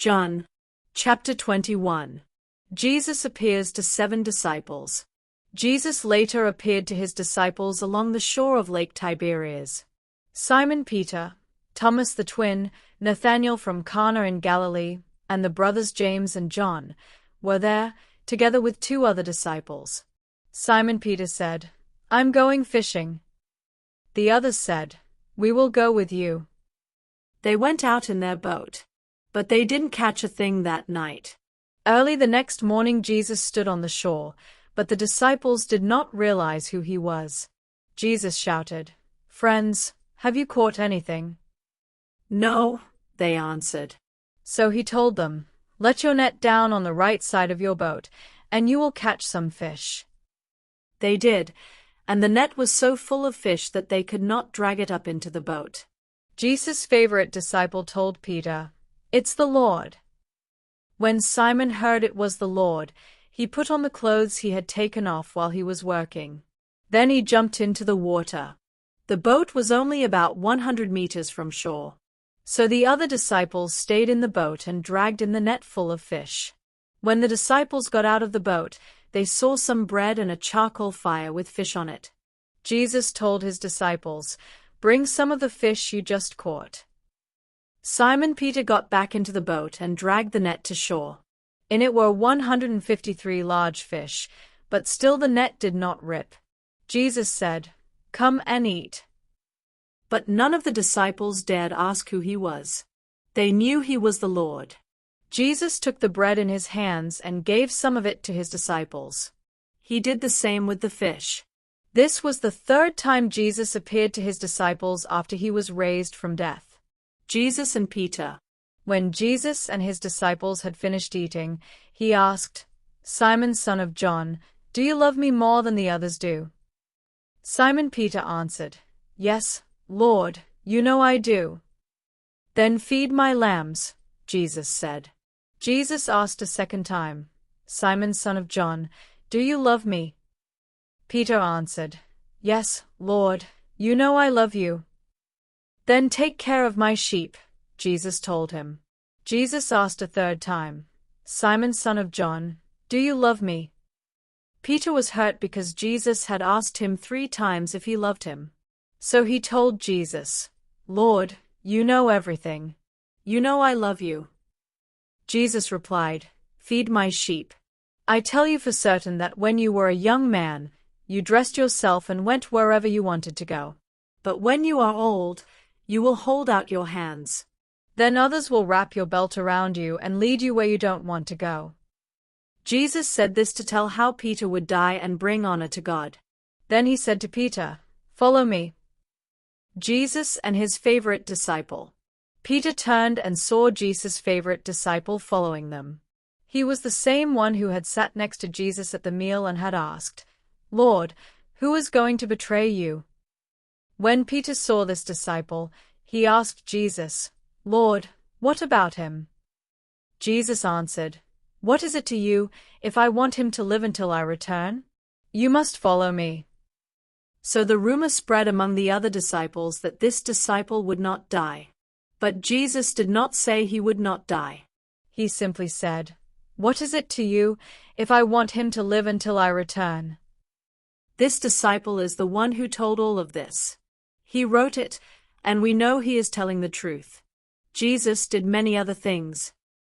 John, chapter 21. Jesus appears to 7 disciples. Jesus later appeared to his disciples along the shore of Lake Tiberias. Simon Peter, Thomas the twin, Nathanael from Cana in Galilee, and the brothers James and John were there, together with 2 other disciples. Simon Peter said, "I'm going fishing." The others said, "We will go with you." They went out in their boat, but they didn't catch a thing that night. Early the next morning Jesus stood on the shore, but the disciples did not realize who he was. Jesus shouted, "Friends, have you caught anything?" "No," they answered. So he told them, "Let your net down on the right side of your boat, and you will catch some fish." They did, and the net was so full of fish that they could not drag it up into the boat. Jesus' favorite disciple told Peter, "It's the Lord." When Simon heard it was the Lord, he put on the clothes he had taken off while he was working. Then he jumped into the water. The boat was only about 100 meters from shore. So the other disciples stayed in the boat and dragged in the net full of fish. When the disciples got out of the boat, they saw some bread and a charcoal fire with fish on it. Jesus told his disciples, "Bring some of the fish you just caught." Simon Peter got back into the boat and dragged the net to shore. In it were 153 large fish, but still the net did not rip. Jesus said, "Come and eat." But none of the disciples dared ask who he was. They knew he was the Lord. Jesus took the bread in his hands and gave some of it to his disciples. He did the same with the fish. This was the 3rd time Jesus appeared to his disciples after he was raised from death. Jesus and Peter. When Jesus and his disciples had finished eating, he asked, "Simon, son of John, do you love me more than the others do?" Simon Peter answered, "Yes, Lord, you know I do." "Then feed my lambs," Jesus said. Jesus asked a second time, "Simon, son of John, do you love me?" Peter answered, "Yes, Lord, you know I love you." "Then take care of my sheep," Jesus told him. Jesus asked a third time, "Simon, son of John, do you love me?" Peter was hurt because Jesus had asked him 3 times if he loved him. So he told Jesus, "Lord, you know everything. You know I love you." Jesus replied, "Feed my sheep. I tell you for certain that when you were a young man, you dressed yourself and went wherever you wanted to go. But when you are old, you will hold out your hands. Then others will wrap your belt around you and lead you where you don't want to go." Jesus said this to tell how Peter would die and bring honor to God. Then he said to Peter, "Follow me." Jesus and his favorite disciple. Peter turned and saw Jesus' favorite disciple following them. He was the same one who had sat next to Jesus at the meal and had asked, "Lord, who is going to betray you?" When Peter saw this disciple, he asked Jesus, "Lord, what about him?" Jesus answered, "What is it to you if I want him to live until I return? You must follow me." So the rumor spread among the other disciples that this disciple would not die. But Jesus did not say he would not die. He simply said, "What is it to you if I want him to live until I return?" This disciple is the one who told all of this. He wrote it, and we know he is telling the truth. Jesus did many other things.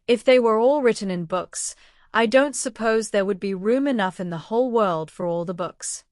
If they were all written in books, I don't suppose there would be room enough in the whole world for all the books.